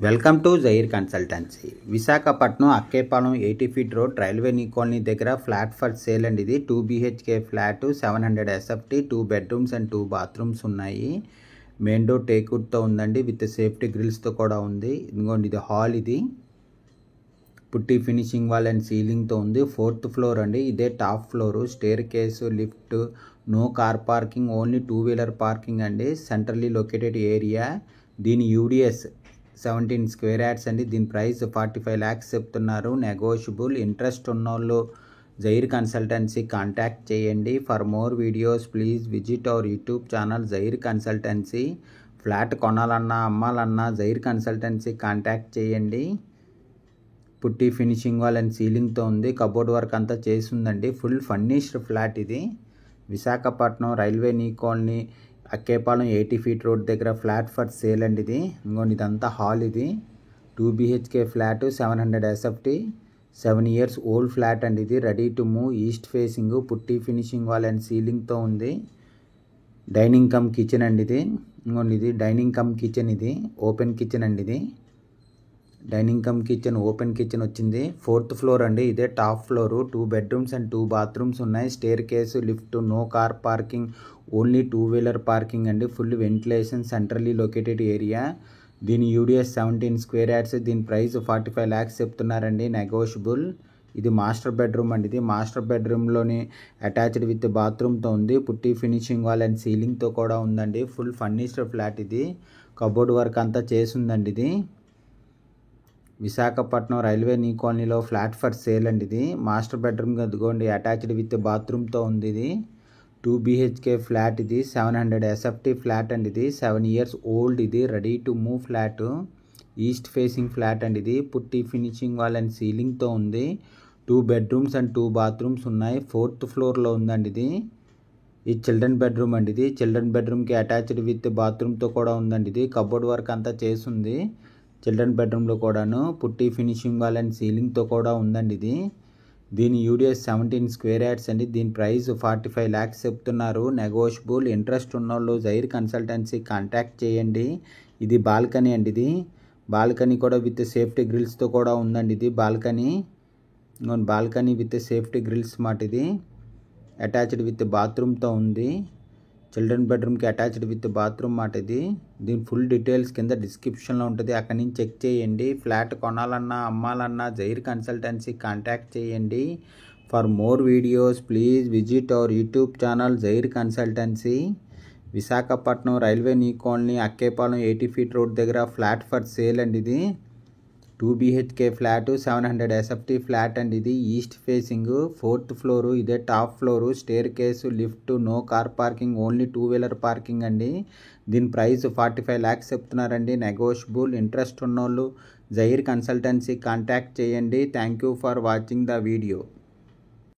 Welcome to Zair consultancy. Visakhapatnam Akkayapalem 80 feet road railway new colony దగ్గర flat for sale అండి. ఇది 2 BHK flat, 700 SFT, 2 bedrooms and 2 bathrooms ఉన్నాయి. Main door టేక్వుడ్తో ఉందండి, with safety గ్రిల్స్తో కూడా ఉంది. ఇదిగోండి, ఇది హాల్. ఇది పుట్టి ఫినిషింగ్ వాల్ అండ్ సీలింగ్తో ఉంది. 4th ఫ్లోర్ అండి, ఇదే top floor. Staircase, lift, no car parking, only 2 wheeler parking అండి. Centrally located area. దీని UDS 17 స్క్వేర్ యార్డ్స్ అండి. దీని ప్రైస్ 45 lakhs చెప్తున్నారు, నెగోషియబుల్. ఇంట్రెస్ట్ ఉన్నోళ్ళు జైర్ కన్సల్టెన్సీ కాంటాక్ట్ చేయండి. For more videos please visit our YouTube channel Jair consultancy. Flat కొనాలన్నా అమ్మాలన్నా Zair consultancy contact చేయండి. పుట్టి ఫినిషింగ్ వాల్ అండ్ సీలింగ్తో ఉంది. కబోర్డ్ వర్క్ అంతా చేసిందండి. ఫుల్ ఫర్నిష్డ్ ఫ్లాట్ ఇది. Visakhapatnam railway new colony Akkepalem 80 feet road దగ్గర ఫ్లాట్ ఫర్ సేల్ అండి. ఇది ఇంకోండి, ఇదంతా హాల్. ఇది 2 BHK flat, 700 SFT, 7 years old flat అండి. ఇది ready to move, east facing, putty finishing wall and సీలింగ్తో ఉంది. డైనింగ్ కమ్ కిచెన్ అండి. ఇది ఇంకోండి, ఇది డైనింగ్ కమ్ కిచెన్. ఇది ఓపెన్ కిచెన్ అండి. ఇది dining cum kitchen, open kitchen వచ్చింది. 4th ఫ్లోర్ అండి, ఇదే top floor. 2 bedrooms and 2 bathrooms ఉన్నాయి. Staircase, lift, no car parking, only 2 wheeler parking అండి. Full ventilation, centrally located area. దీని UDS 17 square yards. దీని price 45 lakhs చెప్తున్నారండి, negotiable. ఇది master bedroom అండి. ఇది మాస్టర్ బెడ్రూమ్లోని అటాచ్డ్ విత్ బాత్రూమ్తో ఉంది. పుట్టి ఫినిషింగ్ వాల్ అండ్ సీలింగ్తో కూడా ఉందండి. ఫుల్ ఫర్నిష్డ్ ఫ్లాట్ ఇది. కబోర్డ్ వర్క్ అంతా చేసిందండి. ఇది విశాఖపట్నం రైల్వే నీ కాలనీలో ఫ్లాట్ ఫర్ సేల్ అండి. ఇది మాస్టర్ బెడ్రూమ్ అదిగోండి, అటాచ్డ్ విత్ బాత్రూమ్తో ఉంది. ఇది 2 BHK ఫ్లాట్. ఇది 700 SFT ఫ్లాట్ అండి. ఇది 7 years ఓల్డ్. ఇది ready to move flat, east facing flat అండి. ఇది పుట్టి ఫినిషింగ్ వాల్ అండ్ సీలింగ్తో ఉంది. 2 బెడ్రూమ్స్ అండ్ 2 బాత్రూమ్స్ ఉన్నాయి. 4th ఫ్లోర్లో ఉందండి. ఇది చిల్డ్రన్ బెడ్రూమ్ అండి. ఇది చిల్డ్రన్ బెడ్రూమ్కి అటాచ్డ్ విత్ బాత్రూమ్తో కూడా ఉందండి. ఇది కబోర్డ్ వర్క్ అంతా చేసింది చిల్డ్రన్ బెడ్రూమ్లో కూడాను. పుట్టి ఫినిషింగ్ వాల్ అండ్ సీలింగ్తో కూడా ఉందండి. ఇది దీని UDS 17 స్క్వేర్ యార్డ్స్ అండి. దీని ప్రైస్ 45 lakhs చెప్తున్నారు, నెగోషియబుల్. ఇంట్రెస్ట్ ఉన్నోళ్ళు జైర్ కన్సల్టెన్సీ కాంటాక్ట్ చేయండి. ఇది బాల్కనీ అండి. ఇది బాల్కనీ కూడా విత్ సేఫ్టీ గ్రిల్స్తో కూడా ఉందండి. ఇది బాల్కనీ విత్ సేఫ్టీ గ్రిల్స్ మాట. ఇది అటాచ్డ్ విత్ బాత్రూమ్తో ఉంది. చిల్డ్రన్ బెడ్రూమ్కి అటాచ్డ్ విత్ బాత్రూమ్ మాట. ఇది దీని ఫుల్ డీటెయిల్స్ కింద డిస్క్రిప్షన్లో ఉంటుంది, అక్కడి నుంచి చెక్ చేయండి. ఫ్లాట్ కొనాలన్నా అమ్మాలన్నా జైర్ కన్సల్టెన్సీ కాంటాక్ట్ చేయండి. For more videos please visit our YouTube channel Jair consultancy. Visakhapatnam railway new colony Akkepalem 80 feet road దగ్గర ఫ్లాట్ ఫర్ సేల్ అండి. ఇది 2 BHK ఫ్లాట్, 700 SFT ఫ్లాట్ అండి. ఇది ఈస్ట్ ఫేసింగ్, 4th ఫ్లోరు. ఇదే top floor. Staircase, lift, no car parking, only 2 wheeler parking అండి. దీని price 45 lakhs చెప్తున్నారండి, negotiable. Interest ఉన్నోళ్ళు జైర్ కన్సల్టెన్సీ కాంటాక్ట్ చేయండి. Thank you for watching the video.